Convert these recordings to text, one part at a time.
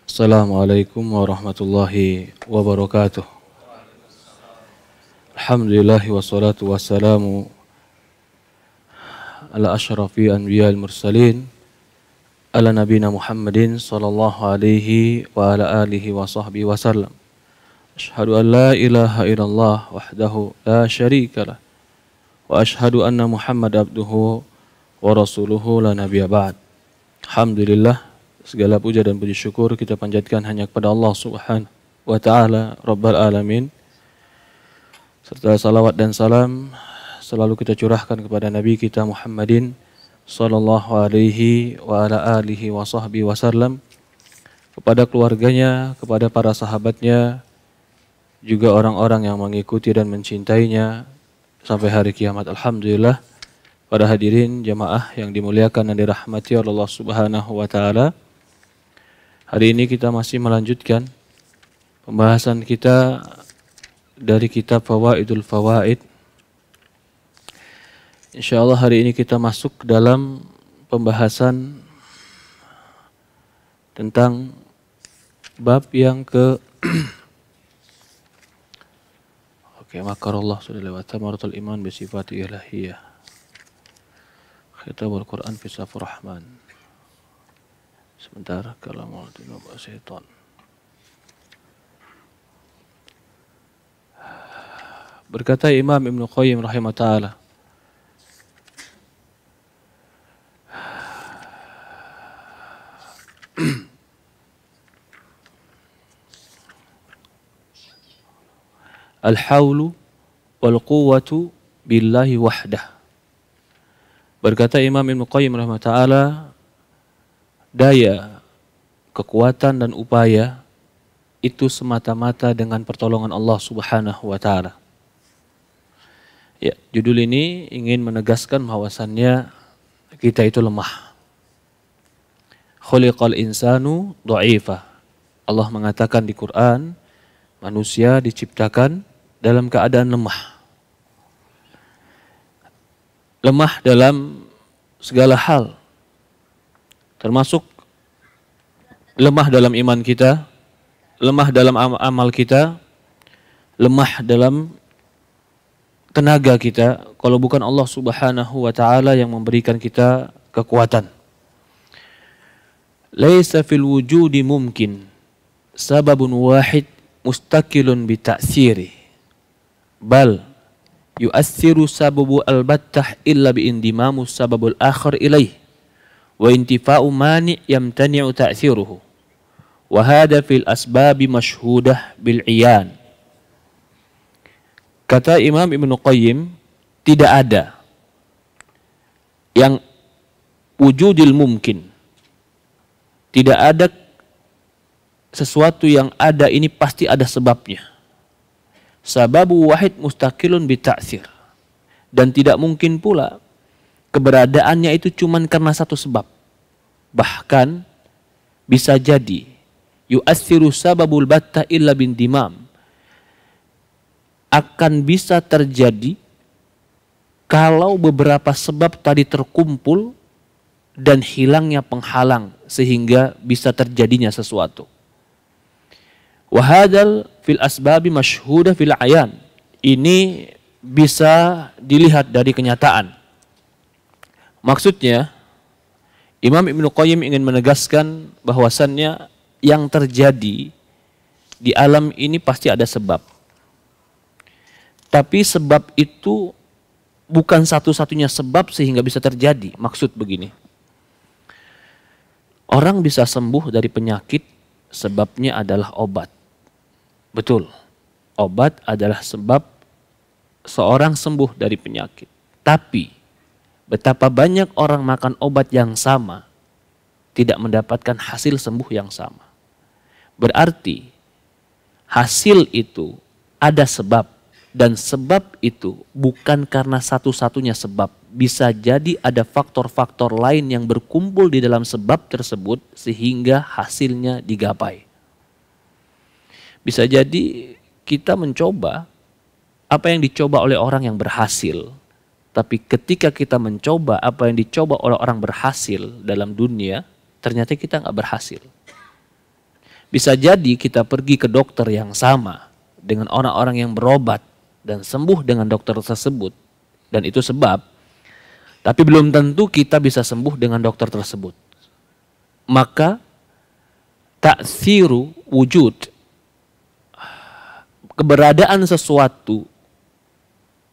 Assalamualaikum warahmatullahi wabarakatuh. Alhamdulillahi wassalatu wassalamu ala ashrafi anbiya'il mursalin ala nabina Muhammadin sallallahu alaihi wa ala alihi wa sahbihi wasallam. Ashhadu an la ilaha illallah wahdahu la syarika lah wa ashhadu anna Muhammad abduhu wa rasuluhu la nabiyya ba'd. Alhamdulillah, segala puja dan puji syukur kita panjatkan hanya kepada Allah Subhanahu wa taala Rabbal alamin. Serta salawat dan salam selalu kita curahkan kepada Nabi kita Muhammadin sallallahu alaihi wa ala alihi wa sahbihi wasallam, kepada keluarganya, kepada para sahabatnya, juga orang-orang yang mengikuti dan mencintainya sampai hari kiamat. Alhamdulillah, para hadirin jamaah yang dimuliakan dan dirahmati Allah Subhanahu wa taala. Hari ini kita masih melanjutkan pembahasan kita dari kitab Fawaidul Fawaid. Insyaallah hari ini kita masuk dalam pembahasan tentang bab yang ke makarullah sudah lewat. Tamaratul iman bi sifati ilahiyah. Khitabul Quran fi Safur Rahman. Sebentar, kalamul dinabah syaitan. Berkata Imam Ibnu Qayyim rahimahullah, al-hawlu wal quwwatu billahi wahdah. Berkata Imam Ibnu Qayyim rahimahullah, daya, kekuatan dan upaya itu semata-mata dengan pertolongan Allah Subhanahu wa taala. Ya, judul ini ingin menegaskan bahwasannya kita itu lemah. Khuliqal insanu dha'ifa. Allah mengatakan di Quran, manusia diciptakan dalam keadaan lemah. Lemah dalam segala hal. Termasuk lemah dalam iman kita, lemah dalam amal kita, lemah dalam tenaga kita, kalau bukan Allah Subhanahu wa taala yang memberikan kita kekuatan. Laisa fil wujudi mumkin sababun wahid mustaqilun bi ta'siri, bal yu'assiru sababu albattah illa bi indimamu sababul akhar ilaih wa intifa'u mani' yamtani'u ta'siruhu wa hadha fil asbabi mashhudah bil iyan. Kata Imam Ibnu Qayyim, tidak ada yang wujudil mungkin. Tidak ada sesuatu yang ada ini pasti ada sebabnya. Sababu wahid mustaqilun bi ta'sir. Dan tidak mungkin pula keberadaannya itu cuman karena satu sebab. Bahkan bisa jadi yu'assiru sababul batta illa bin dimam, akan bisa terjadi kalau beberapa sebab tadi terkumpul dan hilangnya penghalang sehingga bisa terjadinya sesuatu. Wahadal fil asbabi masyhuda fil ayan. Ini bisa dilihat dari kenyataan. Maksudnya, Imam Ibnu Qayyim ingin menegaskan bahwasannya yang terjadi di alam ini pasti ada sebab. Tapi sebab itu bukan satu-satunya sebab sehingga bisa terjadi. Maksud begini, orang bisa sembuh dari penyakit, sebabnya adalah obat. Betul, obat adalah sebab seorang sembuh dari penyakit. Tapi betapa banyak orang makan obat yang sama, tidak mendapatkan hasil sembuh yang sama. Berarti hasil itu ada sebab. Dan sebab itu bukan karena satu-satunya sebab. Bisa jadi ada faktor-faktor lain yang berkumpul di dalam sebab tersebut sehingga hasilnya digapai. Bisa jadi kita mencoba apa yang dicoba oleh orang yang berhasil. Tapi ketika kita mencoba apa yang dicoba oleh orang berhasil dalam dunia, ternyata kita nggak berhasil. Bisa jadi kita pergi ke dokter yang sama dengan orang-orang yang berobat dan sembuh dengan dokter tersebut. Dan itu sebab, tapi belum tentu kita bisa sembuh dengan dokter tersebut. Maka ta'tsiru wujud, keberadaan sesuatu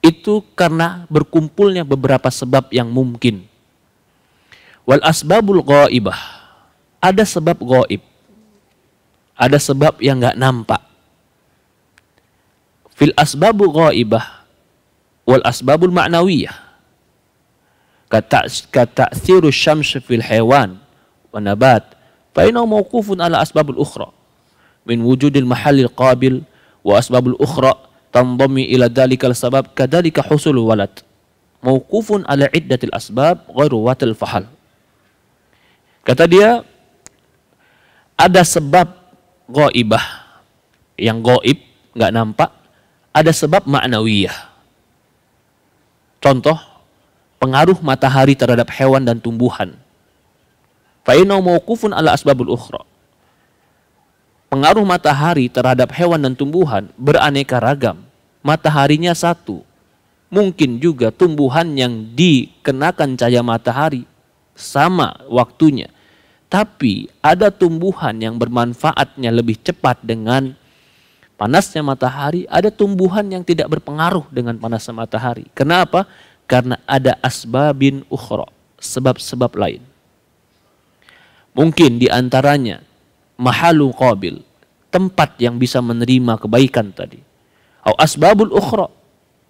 itu karena berkumpulnya beberapa sebab yang mungkin. Wal asbabul ghaibah, ada sebab gaib, ada sebab yang nggak nampak. Fil asbabu ghaibah wal asbabul ma'nawiyah, kata'tsiru syams fil hewan wa nabat fa innahu mawqufun ala asbabul ukhra min wujudil mahallil qabil wa asbabul ukhra tanḍami ila dhalikal sabab kadzalika husulul walad mawqufun ala iddatil asbab ghairu watil fahal. Kata dia, ada sebab ghaibah yang gaib, nggak nampak, ada sebab ma'nawiyah. Contoh, pengaruh matahari terhadap hewan dan tumbuhan. Fa innahu mawqufun ala asbabul ukhra. Pengaruh matahari terhadap hewan dan tumbuhan beraneka ragam. Mataharinya satu. Mungkin juga tumbuhan yang dikenakan cahaya matahari sama waktunya. Tapi ada tumbuhan yang bermanfaatnya lebih cepat dengan panasnya matahari, ada tumbuhan yang tidak berpengaruh dengan panasnya matahari. Kenapa? Karena ada asbabin ukhra, sebab-sebab lain. Mungkin diantaranya mahalu qabil, tempat yang bisa menerima kebaikan tadi. Atau asbabul ukhra,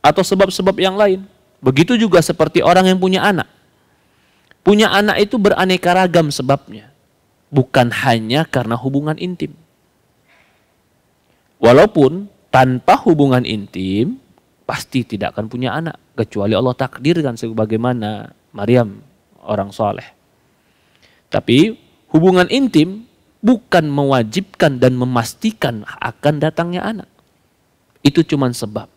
atau sebab-sebab yang lain. Begitu juga seperti orang yang punya anak. Punya anak itu beraneka ragam sebabnya. Bukan hanya karena hubungan intim. Walaupun tanpa hubungan intim, pasti tidak akan punya anak. Kecuali Allah takdirkan sebagaimana Maryam, orang soleh. Tapi hubungan intim bukan mewajibkan dan memastikan akan datangnya anak. Itu cuma sebab.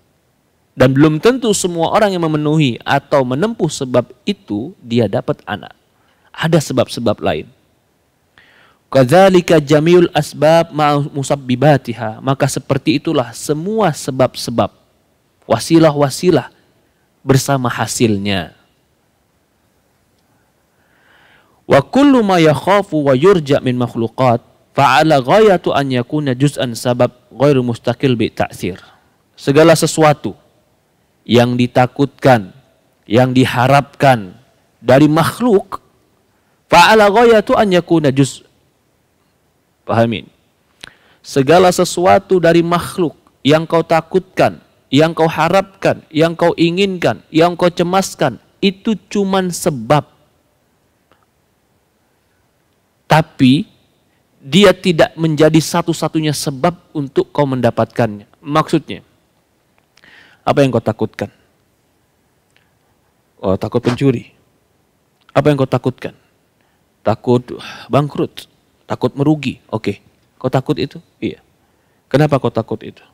Dan belum tentu semua orang yang memenuhi atau menempuh sebab itu dia dapat anak. Ada sebab-sebab lain. Kadzalika jamiul asbab musabbibatiha, maka seperti itulah semua sebab-sebab, wasilah-wasilah bersama hasilnya. Wa kullu ma yakhafu wa yurja min makhluqat fa'ala ghayatu an yakuna juz'an sabab ghairu mustaqil bi ta'tsir. Segala sesuatu yang ditakutkan, yang diharapkan dari makhluk, fa'ala ghayatu an yakuna juz'. Pahamin? Segala sesuatu dari makhluk yang kau takutkan, yang kau harapkan, yang kau inginkan, yang kau cemaskan, itu cuman sebab. Tapi dia tidak menjadi satu-satunya sebab untuk kau mendapatkannya. Maksudnya, apa yang kau takutkan? Oh, takut pencuri. Apa yang kau takutkan? Takut bangkrut, takut merugi. Oke, kau takut itu? Iya. Kenapa kau takut itu?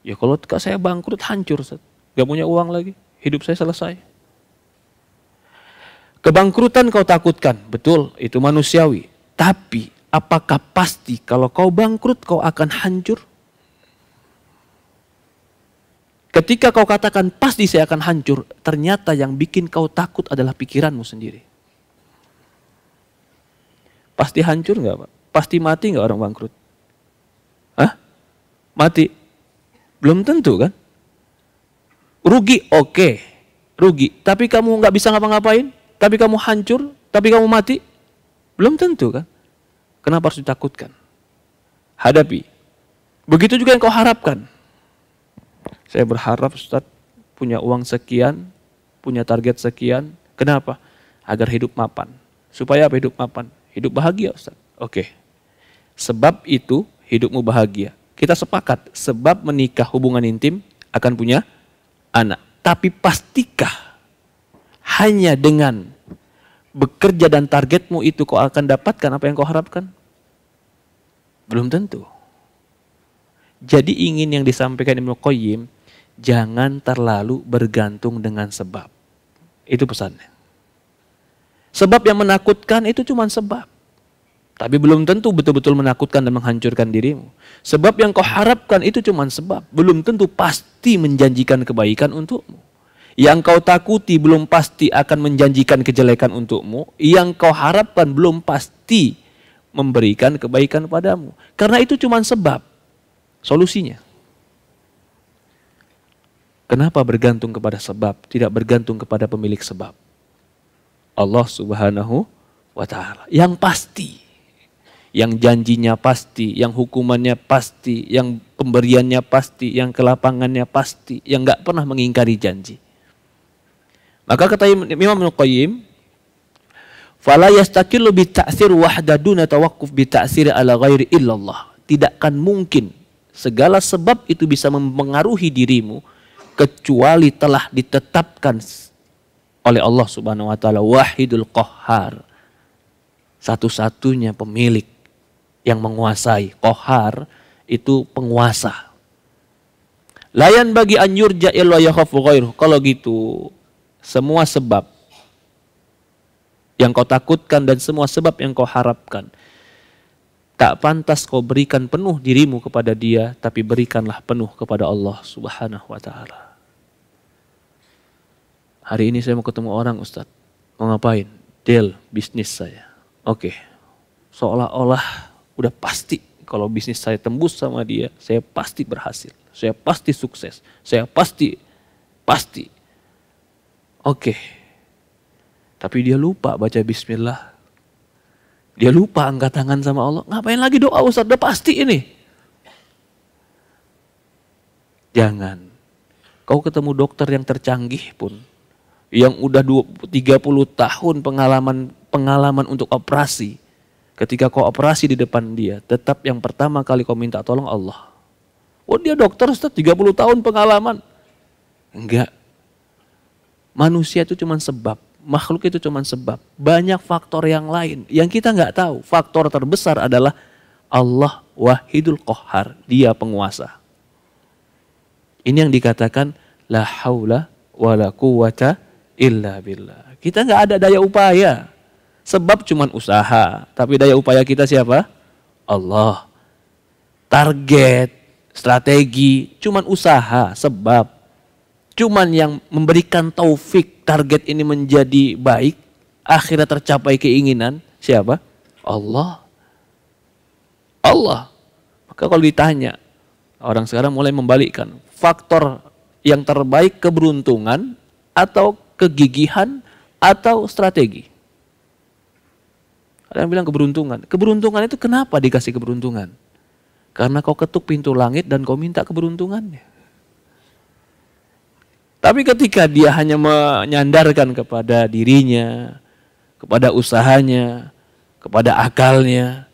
Ya kalau saya bangkrut, hancur, gak punya uang lagi, hidup saya selesai. Kebangkrutan kau takutkan, betul, itu manusiawi. Tapi apakah pasti kalau kau bangkrut kau akan hancur? Ketika kau katakan pasti saya akan hancur, ternyata yang bikin kau takut adalah pikiranmu sendiri. Pasti hancur nggak, Pak? Pasti mati nggak orang bangkrut? Hah? Mati? Belum tentu kan? Rugi, oke. Rugi. Tapi kamu nggak bisa ngapa-ngapain? Tapi kamu hancur? Tapi kamu mati? Belum tentu kan? Kenapa harus ditakutkan? Hadapi. Begitu juga yang kau harapkan. Saya berharap Ustaz punya uang sekian, punya target sekian. Kenapa? Agar hidup mapan. Supaya apa hidup mapan? Hidup bahagia Ustaz. Oke. Sebab itu hidupmu bahagia. Kita sepakat sebab menikah hubungan intim akan punya anak. Tapi pastikah hanya dengan bekerja dan targetmu itu kau akan dapatkan apa yang kau harapkan? Belum tentu. Jadi ingin yang disampaikan Ibnu Qayyim, jangan terlalu bergantung dengan sebab. Itu pesannya. Sebab yang menakutkan itu cuma sebab. Tapi belum tentu betul-betul menakutkan dan menghancurkan dirimu. Sebab yang kau harapkan itu cuma sebab, belum tentu pasti menjanjikan kebaikan untukmu. Yang kau takuti belum pasti akan menjanjikan kejelekan untukmu. Yang kau harapkan belum pasti memberikan kebaikan padamu. Karena itu cuma sebab, solusinya. Kenapa bergantung kepada sebab, tidak bergantung kepada pemilik sebab? Allah Subhanahu wa Ta'ala yang pasti, yang janjinya pasti, yang hukumannya pasti, yang pemberiannya pasti, yang kelapangannya pasti, yang gak pernah mengingkari janji. Maka kata Imam Ibnu Qayyim, fala yastakillu bi ta'sir wahda duna tawaqquf bi ta'sir ala ghairi illallah. Tidak akan mungkin segala sebab itu bisa mempengaruhi dirimu kecuali telah ditetapkan oleh Allah Subhanahu wa Ta'ala, Wahidul Qahhar, satu-satunya pemilik yang menguasai. Qahhar itu penguasa. Layan bagi anyur ja'il wa yakhafu ghairuh. Kalau gitu, semua sebab yang kau takutkan dan semua sebab yang kau harapkan, tak pantas kau berikan penuh dirimu kepada dia, tapi berikanlah penuh kepada Allah Subhanahu wa Ta'ala. Hari ini saya mau ketemu orang, Ustadz. Mau ngapain? Deal bisnis saya. Oke. Seolah-olah udah pasti kalau bisnis saya tembus sama dia, saya pasti berhasil. Saya pasti sukses. Saya pasti. Oke. Tapi dia lupa baca bismillah. Dia lupa angkat tangan sama Allah. Ngapain lagi doa, Ustadz? Udah pasti ini. Jangan. Kau ketemu dokter yang tercanggih pun, yang udah 30 tahun pengalaman untuk operasi. Ketika kau operasi di depan dia, tetap yang pertama kali kau minta tolong Allah. Oh, dia dokter, Ustaz, 30 tahun pengalaman. Enggak. Manusia itu cuma sebab, makhluk itu cuma sebab. Banyak faktor yang lain yang kita nggak tahu. Faktor terbesar adalah Allah Wahidul Qahhar, dia penguasa. Ini yang dikatakan la haula wala quwata illa billah. Kita nggak ada daya upaya. Sebab cuman usaha. Tapi daya upaya kita siapa? Allah. Target, strategi, cuman usaha, sebab. Cuman yang memberikan taufik target ini menjadi baik, akhirnya tercapai keinginan, siapa? Allah. Allah. Maka kalau ditanya, orang sekarang mulai membalikkan. Faktor yang terbaik keberuntungan atau kegigihan atau strategi. Ada yang bilang keberuntungan. Keberuntungan itu kenapa dikasih keberuntungan? Karena kau ketuk pintu langit dan kau minta keberuntungannya. Tapi ketika dia hanya menyandarkan kepada dirinya, kepada usahanya, kepada akalnya,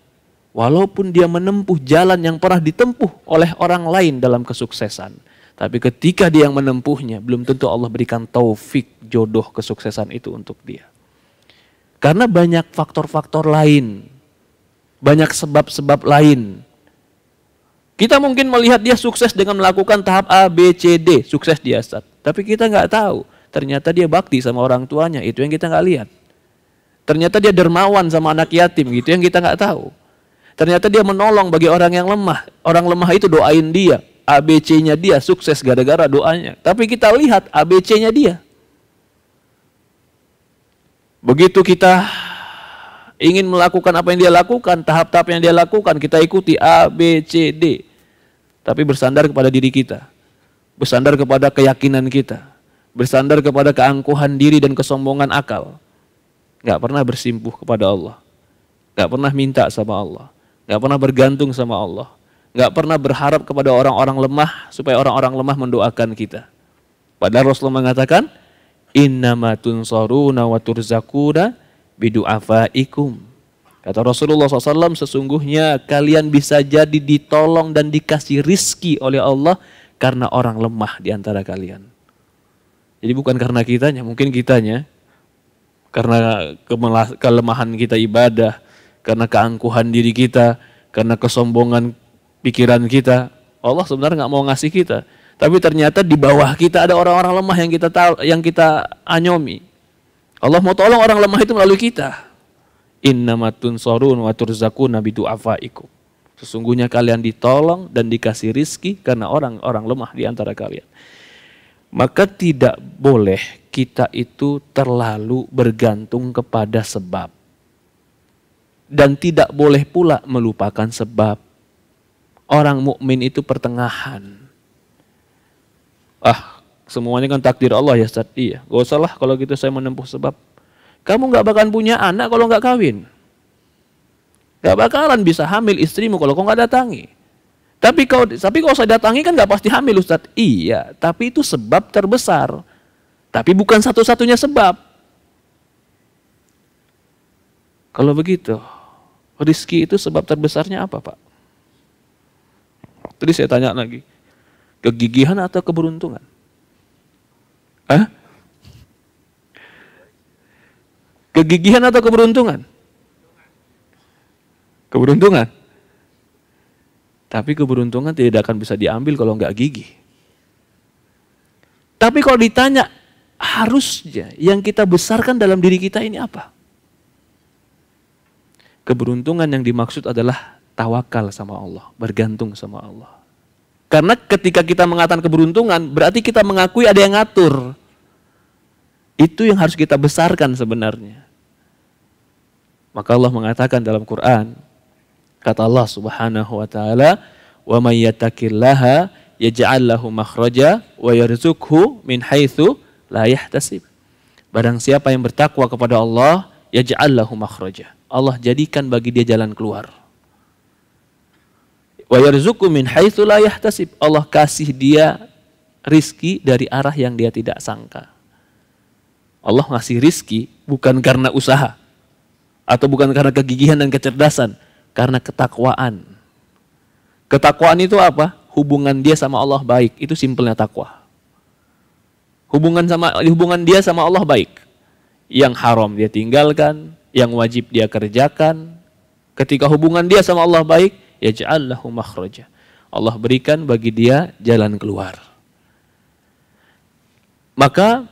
walaupun dia menempuh jalan yang pernah ditempuh oleh orang lain dalam kesuksesan, tapi ketika dia yang menempuhnya, belum tentu Allah berikan taufik jodoh kesuksesan itu untuk dia. Karena banyak faktor-faktor lain, banyak sebab-sebab lain. Kita mungkin melihat dia sukses dengan melakukan tahap A, B, C, D, sukses dia, Ustaz. Tapi kita nggak tahu, ternyata dia bakti sama orang tuanya, itu yang kita nggak lihat. Ternyata dia dermawan sama anak yatim, gitu yang kita nggak tahu. Ternyata dia menolong bagi orang yang lemah. Orang lemah itu doain dia. ABC-nya dia sukses gara-gara doanya. Tapi kita lihat ABC-nya dia. Begitu kita ingin melakukan apa yang dia lakukan, tahap-tahap yang dia lakukan, kita ikuti A, B, C, D. Tapi bersandar kepada diri kita. Bersandar kepada keyakinan kita. Bersandar kepada keangkuhan diri dan kesombongan akal. Gak pernah bersimpuh kepada Allah. Gak pernah minta sama Allah. Gak pernah bergantung sama Allah. Gak pernah berharap kepada orang-orang lemah supaya orang-orang lemah mendoakan kita. Padahal Rasulullah mengatakan, innama tunsaruna wa turzakuna bidu'afaikum. Kata Rasulullah SAW, sesungguhnya kalian bisa jadi ditolong dan dikasih rizki oleh Allah karena orang lemah di antara kalian. Jadi bukan karena kitanya, mungkin kitanya karena kelemahan kita ibadah, karena keangkuhan diri kita, karena kesombongan pikiran kita, Allah sebenarnya nggak mau ngasih kita. Tapi ternyata di bawah kita ada orang-orang lemah yang kita anyomi. Allah mau tolong orang lemah itu melalui kita. Innamatun sorun wa turzakuna bidu'afaikum. Sesungguhnya kalian ditolong dan dikasih rizki karena orang-orang lemah di antara kalian. Maka tidak boleh kita itu terlalu bergantung kepada sebab. Dan tidak boleh pula melupakan sebab. Orang mukmin itu pertengahan. Semuanya kan takdir Allah ya Ustaz. Iya, gak usah lah kalau gitu saya menempuh sebab. Kamu gak bakalan punya anak kalau gak kawin. Gak bakalan bisa hamil istrimu kalau kau gak datangi. Tapi kalau saya datangi kan gak pasti hamil Ustaz. Iya, tapi itu sebab terbesar. Tapi bukan satu-satunya sebab. Kalau begitu, rezeki itu sebab terbesarnya apa Pak? Tadi saya tanya lagi. Kegigihan atau keberuntungan? Kegigihan atau keberuntungan? Keberuntungan. Tapi keberuntungan tidak akan bisa diambil kalau nggak gigih. Tapi kalau ditanya, harusnya yang kita besarkan dalam diri kita ini apa? Keberuntungan yang dimaksud adalah tawakal sama Allah, bergantung sama Allah. Karena ketika kita mengatakan keberuntungan, berarti kita mengakui ada yang ngatur. Itu yang harus kita besarkan sebenarnya. Maka Allah mengatakan dalam Quran, kata Allah Subhanahu wa taala, "Wa may yattaqillaha yaj'al lahu makhraja wa yarzuqhu min haitsu la yahtasib." Barang siapa yang bertakwa kepada Allah, yaj'al lahu makhraja. Allah jadikan bagi dia jalan keluar. Wa yarzuqhu min haitsu la yahtasib. Allah kasih dia rizki dari arah yang dia tidak sangka. Allah ngasih rizki bukan karena usaha atau bukan karena kegigihan dan kecerdasan, karena ketakwaan. Ketakwaan itu apa? Hubungan dia sama Allah baik. Itu simpelnya takwa. Hubungan dia sama Allah baik. Yang haram dia tinggalkan, yang wajib dia kerjakan. Ketika hubungan dia sama Allah baik, yaj'al lahu makhraja. Allah berikan bagi dia jalan keluar. Maka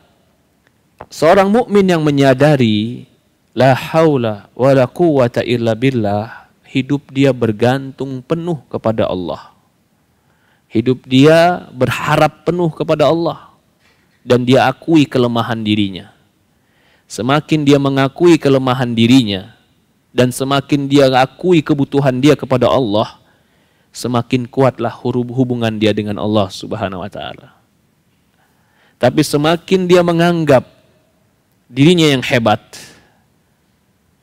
seorang mukmin yang menyadari la haula wala quwwata illa billah, hidup dia bergantung penuh kepada Allah. Hidup dia berharap penuh kepada Allah. Dan dia akui kelemahan dirinya. Semakin dia mengakui kelemahan dirinya dan semakin dia akui kebutuhan dia kepada Allah, semakin kuatlah hubungan dia dengan Allah Subhanahu wa taala. Tapi semakin dia menganggap dirinya yang hebat,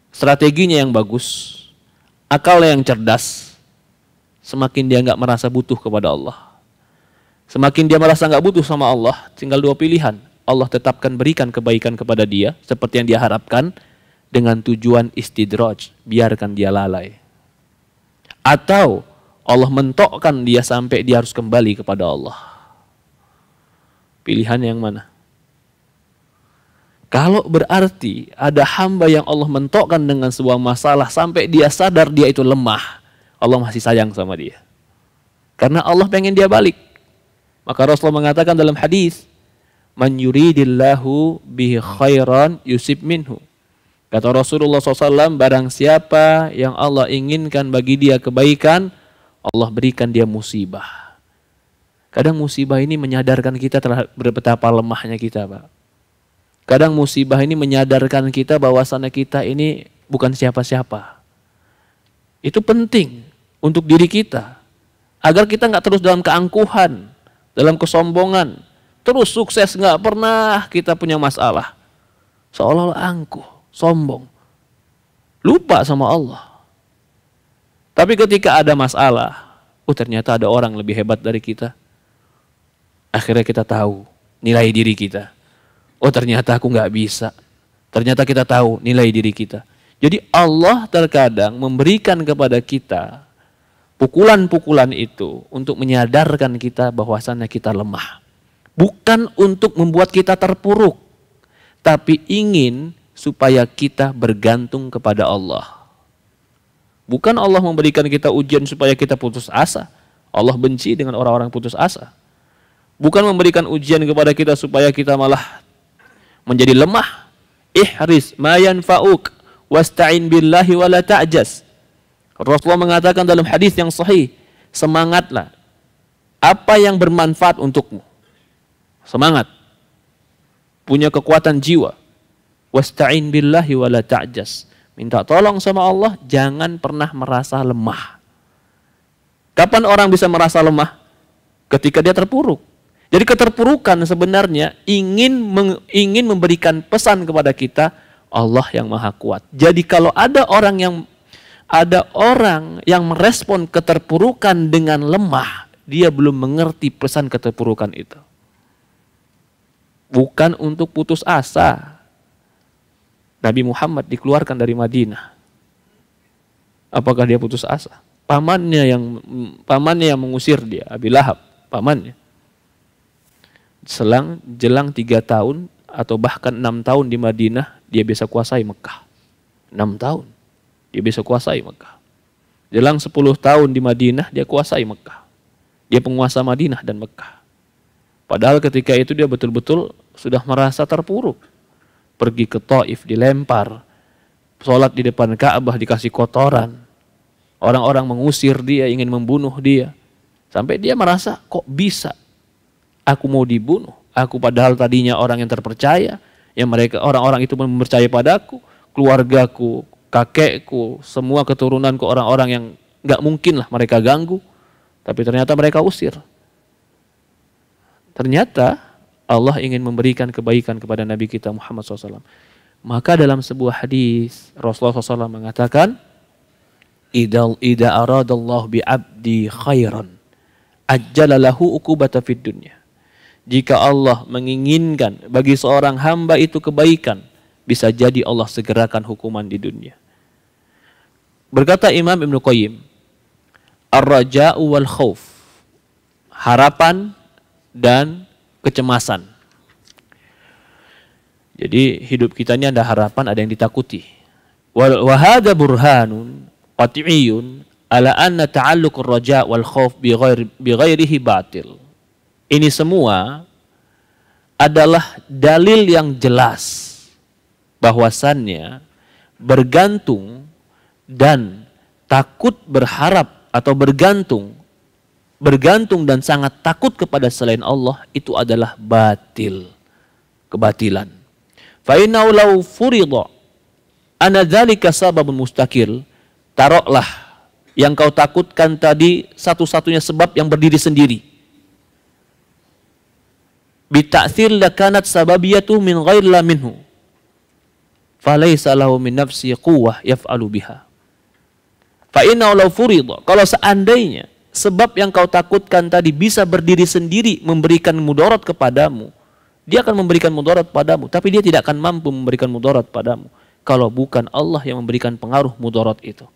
strateginya yang bagus, akalnya yang cerdas, semakin dia nggak merasa butuh kepada Allah. Semakin dia merasa nggak butuh sama Allah, tinggal dua pilihan. Allah tetapkan berikan kebaikan kepada dia seperti yang dia harapkan dengan tujuan istidraj, biarkan dia lalai. Atau Allah mentokkan dia sampai dia harus kembali kepada Allah. Pilihan yang mana? Kalau berarti ada hamba yang Allah mentokkan dengan sebuah masalah sampai dia sadar dia itu lemah, Allah masih sayang sama dia. Karena Allah pengen dia balik. Maka Rasulullah mengatakan dalam hadis, "Man yuridillahu bihi khairan yusib minhu." Kata Rasulullah SAW, barang siapa yang Allah inginkan bagi dia kebaikan, Allah berikan dia musibah. Kadang musibah ini menyadarkan kita betapa lemahnya kita, Pak. Kadang musibah ini menyadarkan kita bahwasannya kita ini bukan siapa-siapa. Itu penting untuk diri kita. Agar kita nggak terus dalam keangkuhan, dalam kesombongan. Terus sukses, nggak pernah kita punya masalah. Seolah-olah angkuh, sombong. Lupa sama Allah. Tapi ketika ada masalah, ternyata ada orang lebih hebat dari kita. Akhirnya kita tahu nilai diri kita. Ternyata aku nggak bisa. Ternyata kita tahu nilai diri kita. Jadi Allah terkadang memberikan kepada kita pukulan-pukulan itu untuk menyadarkan kita bahwasannya kita lemah. Bukan untuk membuat kita terpuruk, tapi ingin supaya kita bergantung kepada Allah. Bukan Allah memberikan kita ujian supaya kita putus asa. Allah benci dengan orang-orang putus asa. Bukan memberikan ujian kepada kita supaya kita malah menjadi lemah. Ihris ma yanfa'uk Wasta'in billahi wa la ta'jaz. Rasulullah mengatakan dalam hadis yang sahih, semangatlah. Apa yang bermanfaat untukmu. Semangat. Punya kekuatan jiwa. Wasta'in billahi wa la ta'jaz. Minta tolong sama Allah, jangan pernah merasa lemah. Kapan orang bisa merasa lemah? Ketika dia terpuruk. Jadi keterpurukan sebenarnya ingin memberikan pesan kepada kita, Allah yang maha kuat. Jadi kalau ada orang yang merespon keterpurukan dengan lemah, dia belum mengerti pesan keterpurukan itu. Bukan untuk putus asa. Nabi Muhammad dikeluarkan dari Madinah. Apakah dia putus asa? Pamannya yang mengusir dia, Abi Lahab, pamannya. Jelang 3 tahun atau bahkan 6 tahun di Madinah, dia bisa kuasai Mekah. 6 tahun, dia bisa kuasai Mekah. Jelang 10 tahun di Madinah, dia kuasai Mekah. Dia penguasa Madinah dan Mekah. Padahal ketika itu dia betul-betul sudah merasa terpuruk. Pergi ke Taif dilempar, sholat di depan Ka'bah dikasih kotoran. Orang-orang mengusir dia, ingin membunuh dia. Sampai dia merasa, kok bisa aku mau dibunuh? Aku padahal tadinya orang yang terpercaya, yang orang-orang itu mempercaya padaku, keluargaku, kakekku, semua keturunanku, orang-orang yang nggak mungkin lah mereka ganggu. Tapi ternyata mereka usir. Ternyata Allah ingin memberikan kebaikan kepada Nabi kita Muhammad SAW. Maka dalam sebuah hadis Rasulullah SAW mengatakan, Ida aradallahu bi'abdi khairan ajjalalahu uqubata fid dunya. Jika Allah menginginkan bagi seorang hamba itu kebaikan, bisa jadi Allah segerakan hukuman di dunia. Berkata Imam Ibnu Qayyim, ar-raja'u wal khauf, harapan dan kecemasan. Jadi hidup kita ini ada harapan, ada yang ditakuti. Wa hadza burhanun qat'iyyun ala anna ta'alluq ar-raja' wal khauf bi ghairihi batil. Ini semua adalah dalil yang jelas bahwasannya bergantung dan takut berharap atau bergantung dan sangat takut kepada selain Allah itu adalah batil, kebatilan. Fa innahu law furida anna dzalika sababun mustaqil, taruhlah yang kau takutkan tadi satu-satunya sebab yang berdiri sendiri. Bita'thir lakanat sababiyatu min ghairi la minhu. Falaysa lahu min nafsi quwwah yaf'alu biha. Fa innahu law furida, kalau seandainya sebab yang kau takutkan tadi bisa berdiri sendiri memberikan mudarat kepadamu, dia akan memberikan mudarat padamu, tapi dia tidak akan mampu memberikan mudarat padamu kalau bukan Allah yang memberikan pengaruh mudarat itu.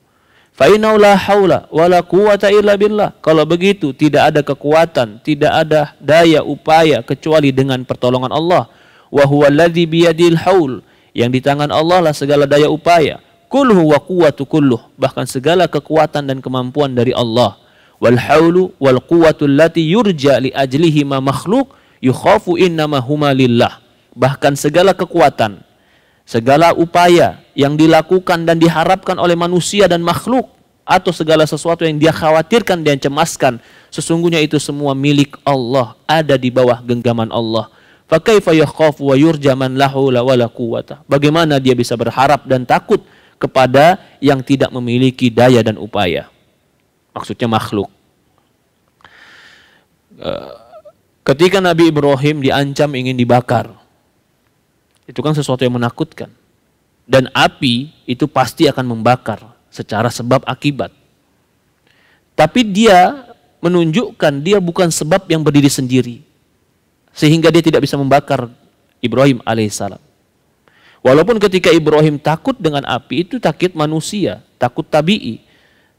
Fa innahu la haula wala quwwata illa billah. Kalau begitu tidak ada kekuatan, tidak ada daya upaya kecuali dengan pertolongan Allah. Wa huwa alladzi biyadil haul, yang di tangan Allah lah segala daya upaya. Kulhu wa quwwatu kulluh, bahkan segala kekuatan dan kemampuan dari Allah. Wal haulu wal quwwatu allati yurja li ajlihi ma makhluq yukhafu innama huma lillah. Bahkan segala kekuatan, segala upaya yang dilakukan dan diharapkan oleh manusia dan makhluk, atau segala sesuatu yang dia khawatirkan dan cemaskan, sesungguhnya itu semua milik Allah, ada di bawah genggaman Allah. Fa kaifa yakhafu wa yurja man la haula wala quwwata. Bagaimana dia bisa berharap dan takut kepada yang tidak memiliki daya dan upaya? Maksudnya makhluk. Ketika Nabi Ibrahim diancam ingin dibakar, itu kan sesuatu yang menakutkan. Dan api itu pasti akan membakar secara sebab akibat. Tapi dia menunjukkan dia bukan sebab yang berdiri sendiri, sehingga dia tidak bisa membakar Ibrahim alaihissalam. Walaupun ketika Ibrahim takut dengan api itu takut manusia, takut tabi'i.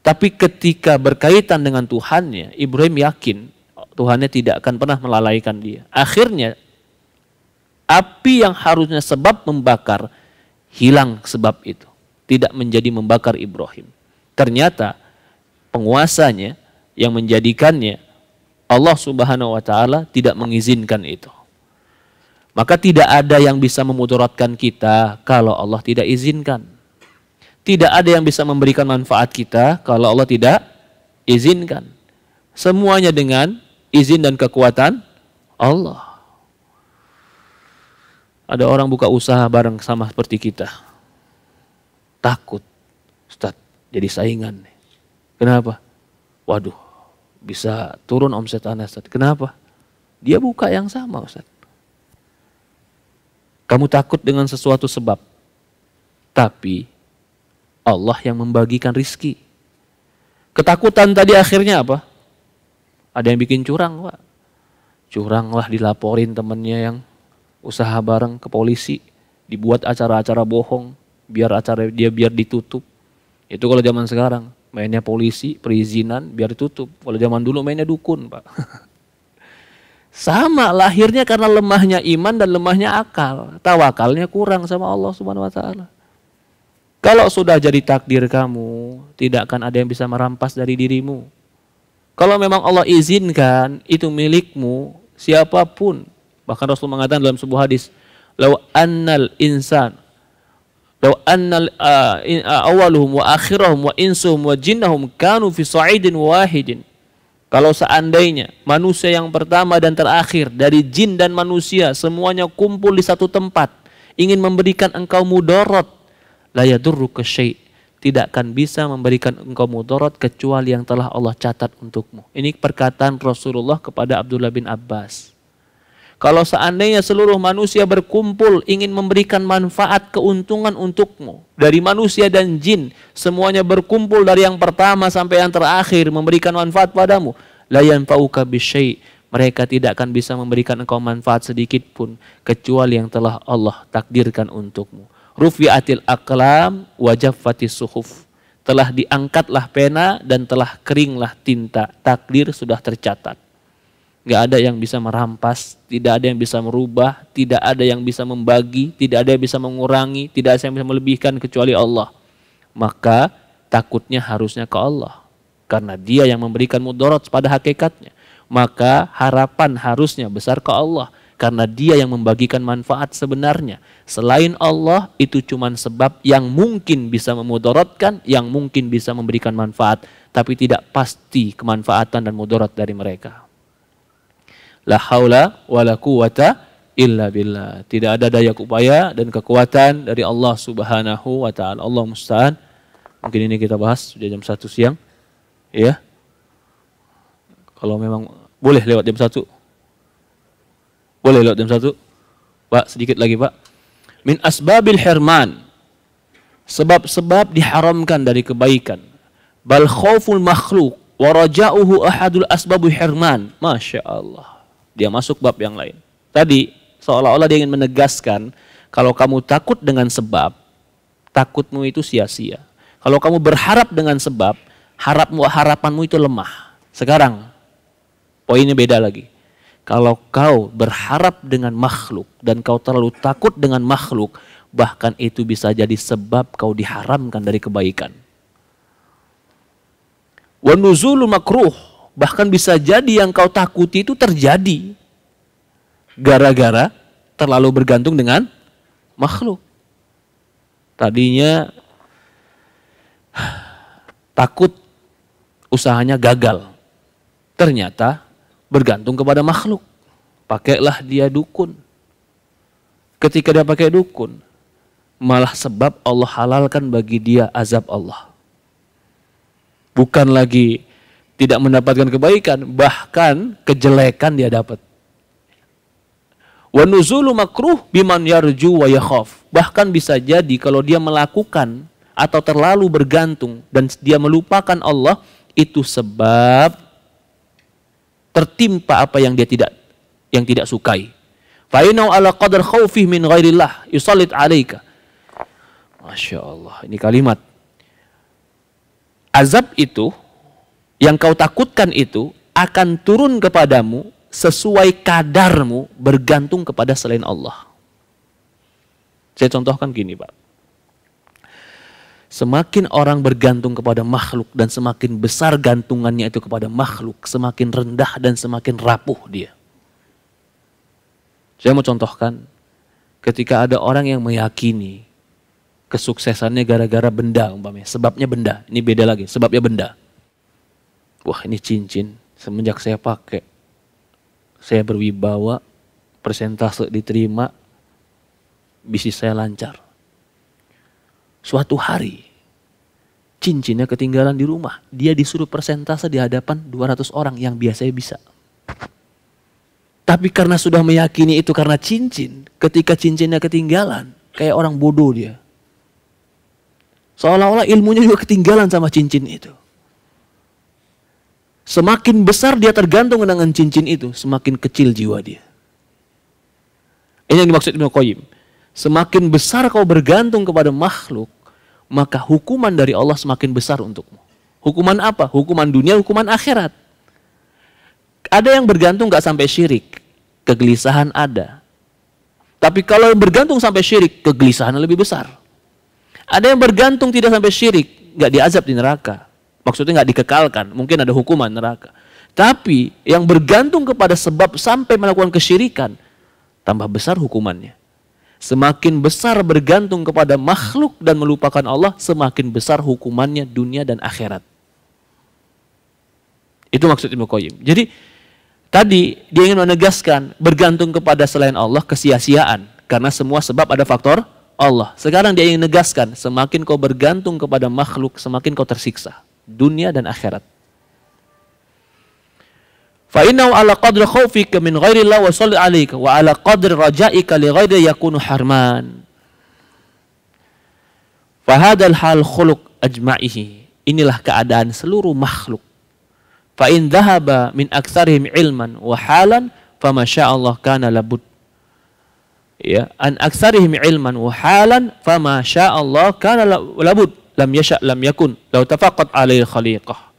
Tapi ketika berkaitan dengan Tuhannya, Ibrahim yakin Tuhannya tidak akan pernah melalaikan dia. Akhirnya api yang harusnya sebab membakar, hilang sebab itu. Tidak menjadi membakar Ibrahim. Ternyata penguasanya yang menjadikannya, Allah Subhanahu wa Ta'ala tidak mengizinkan itu. Maka tidak ada yang bisa memudaratkan kita kalau Allah tidak izinkan. Tidak ada yang bisa memberikan manfaat kita kalau Allah tidak izinkan. Semuanya dengan izin dan kekuatan Allah. Ada orang buka usaha bareng sama seperti kita. Takut, Ustaz, jadi saingan. Kenapa? Waduh, bisa turun omset Anda, Ustaz. Kenapa? Dia buka yang sama, Ustaz. Kamu takut dengan sesuatu sebab. Tapi Allah yang membagikan rizki. Ketakutan tadi akhirnya apa? Ada yang bikin curang, Pak. Curang lah, dilaporin temennya yang usaha bareng ke polisi. Dibuat acara-acara bohong. Biar acara dia biar ditutup. Itu kalau zaman sekarang. Mainnya polisi, perizinan, biar ditutup. Kalau zaman dulu mainnya dukun, Pak. Sama, lahirnya karena lemahnya iman dan lemahnya akal. Tawakalnya kurang sama Allah Subhanahu wa taala. Kalau sudah jadi takdir kamu, tidak akan ada yang bisa merampas dari dirimu. Kalau memang Allah izinkan, itu milikmu, siapapun. Bahkan Rasul mengatakan dalam sebuah hadis, "Law annal insan, law annal awaluhum wa akhirahum wa insuhum wa jinnahum kanu fi sa'idin wahidin." Kalau seandainya manusia yang pertama dan terakhir dari jin dan manusia semuanya kumpul di satu tempat, ingin memberikan engkau mudarat, la yadurruka syai', tidak akan bisa memberikan engkau mudarat kecuali yang telah Allah catat untukmu. Ini perkataan Rasulullah kepada Abdullah bin Abbas. Kalau seandainya seluruh manusia berkumpul ingin memberikan manfaat keuntungan untukmu, dari manusia dan jin, semuanya berkumpul dari yang pertama sampai yang terakhir memberikan manfaat padamu, la yanfa'uka bisyai', mereka tidak akan bisa memberikan engkau manfaat sedikit pun kecuali yang telah Allah takdirkan untukmu. Rufi'atil aqlam wa jaffatis suhuf, telah diangkatlah pena dan telah keringlah tinta, takdir sudah tercatat. Gak ada yang bisa merampas, tidak ada yang bisa merubah, tidak ada yang bisa membagi, tidak ada yang bisa mengurangi, tidak ada yang bisa melebihkan kecuali Allah. Maka takutnya harusnya ke Allah, karena Dia yang memberikan mudarat pada hakikatnya. Maka harapan harusnya besar ke Allah, karena Dia yang membagikan manfaat sebenarnya. Selain Allah itu cuma sebab yang mungkin bisa memudaratkan, yang mungkin bisa memberikan manfaat, tapi tidak pasti kemanfaatan dan mudarat dari mereka. La haula wa la quwata illa billah. Tidak ada daya upaya dan kekuatan dari Allah Subhanahu wa taala. Allah musta'an. Mungkin ini kita bahas sudah jam 1 siang. Ya. Kalau memang boleh lewat jam 1. Boleh lewat jam 1. Pak, sedikit lagi, Pak. Min asbabil hirman. Sebab-sebab diharamkan dari kebaikan. Bal khauful makhluk wa raja'uhu ahadul asbabul hirman. Masya Allah. Dia masuk bab yang lain. Tadi seolah-olah dia ingin menegaskan, kalau kamu takut dengan sebab, takutmu itu sia-sia. Kalau kamu berharap dengan sebab, harapanmu itu lemah. Sekarang poinnya beda lagi. Kalau kau berharap dengan makhluk dan kau terlalu takut dengan makhluk, bahkan itu bisa jadi sebab kau diharamkan dari kebaikan. Wa nuzulu makruh, bahkan bisa jadi yang kau takuti itu terjadi gara-gara terlalu bergantung dengan makhluk. Tadinya takut usahanya gagal, ternyata bergantung kepada makhluk. Pakailah dia dukun. Ketika dia pakai dukun, malah sebab Allah halalkan bagi dia azab Allah. Bukan lagi tidak mendapatkan kebaikan, bahkan kejelekan dia dapat. Wa nuzulu makruh biman yarju wa yakhaf. Bahkan bisa jadi kalau dia melakukan atau terlalu bergantung dan dia melupakan Allah, itu sebab tertimpa apa yang dia tidak sukai. Fa inna ala qadar khaufi min ghairillah yusallit alaika. Masya Allah, ini kalimat. Azab itu yang kau takutkan itu akan turun kepadamu sesuai kadarmu bergantung kepada selain Allah. Saya contohkan gini, Pak. Semakin orang bergantung kepada makhluk dan semakin besar gantungannya itu kepada makhluk, semakin rendah dan semakin rapuh dia. Saya mau contohkan, ketika ada orang yang meyakini kesuksesannya gara-gara benda umpamanya. Sebabnya benda. Ini beda lagi, sebabnya benda. Wah, ini cincin semenjak saya pakai, saya berwibawa, persentase diterima, bisnis saya lancar. Suatu hari cincinnya ketinggalan di rumah. Dia disuruh persentase di hadapan 200 orang yang biasanya bisa. Tapi karena sudah meyakini itu karena cincin, ketika cincinnya ketinggalan, kayak orang bodoh dia. Seolah-olah ilmunya juga ketinggalan sama cincin itu. Semakin besar dia tergantung dengan cincin itu, semakin kecil jiwa dia. Ini yang dimaksud Ibnu Qayyim. Semakin besar kau bergantung kepada makhluk, maka hukuman dari Allah semakin besar untukmu. Hukuman apa? Hukuman dunia, hukuman akhirat. Ada yang bergantung gak sampai syirik, kegelisahan ada. Tapi kalau yang bergantung sampai syirik, kegelisahan lebih besar. Ada yang bergantung tidak sampai syirik, gak diazab di neraka. Maksudnya gak dikekalkan, mungkin ada hukuman neraka. Tapi yang bergantung kepada sebab sampai melakukan kesyirikan, tambah besar hukumannya. Semakin besar bergantung kepada makhluk dan melupakan Allah, semakin besar hukumannya dunia dan akhirat. Itu maksud Ibnu Qayyim. Jadi tadi dia ingin menegaskan bergantung kepada selain Allah kesia-siaan. Karena semua sebab ada faktor Allah. Sekarang dia ingin menegaskan semakin kau bergantung kepada makhluk, semakin kau tersiksa. Dunia dan akhirat. Fa'innahu ala qadri khawfika min ghairillah wa salli alaika wa ala qadri raja'ika li ghairi yakunu harman. Fahadal hal khuluq ajma'ihi. Inilah keadaan seluruh makhluk. Fa'in dhahaba min aktsarihim ilman wa halan fama sya'allah kana labud. Ya, an aktsarihim ilman wa halan fama sya'allah kana labud. Lam yasha' lam yakun law tafaqat alaihi khaliqah.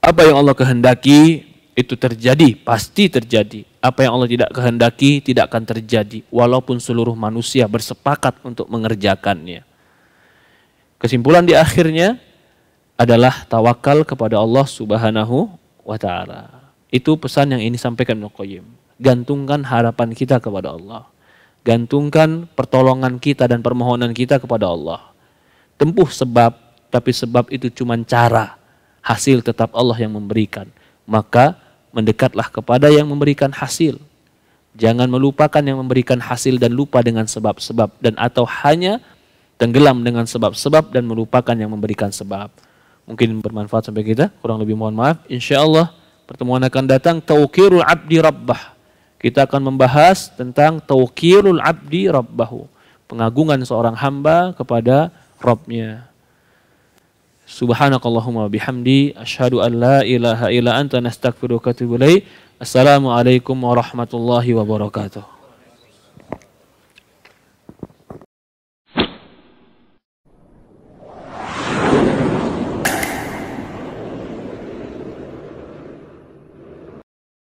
Apa yang Allah kehendaki itu terjadi, pasti terjadi. Apa yang Allah tidak kehendaki tidak akan terjadi walaupun seluruh manusia bersepakat untuk mengerjakannya. Kesimpulan di akhirnya adalah tawakal kepada Allah Subhanahu wa taala. Itu pesan yang ini sampaikan Ibnu Qayyim. Gantungkan harapan kita kepada Allah. Gantungkan pertolongan kita dan permohonan kita kepada Allah. Tempuh sebab, tapi sebab itu cuma cara. Hasil tetap Allah yang memberikan. Maka mendekatlah kepada yang memberikan hasil. Jangan melupakan yang memberikan hasil dan lupa dengan sebab-sebab. Dan atau hanya tenggelam dengan sebab-sebab dan melupakan yang memberikan sebab. Mungkin bermanfaat sampai kita. Kurang lebih mohon maaf. InsyaAllah pertemuan akan datang. Tawqirul abdi rabbah. Kita akan membahas tentang tawqirul abdi rabbahu. Pengagungan seorang hamba kepada Rabbnya. Subhanakallahumma bihamdi asyhadu an la ilaha illa anta nastaghfiruka wa atubu ilaik. Assalamualaikum warahmatullahi wabarakatuh.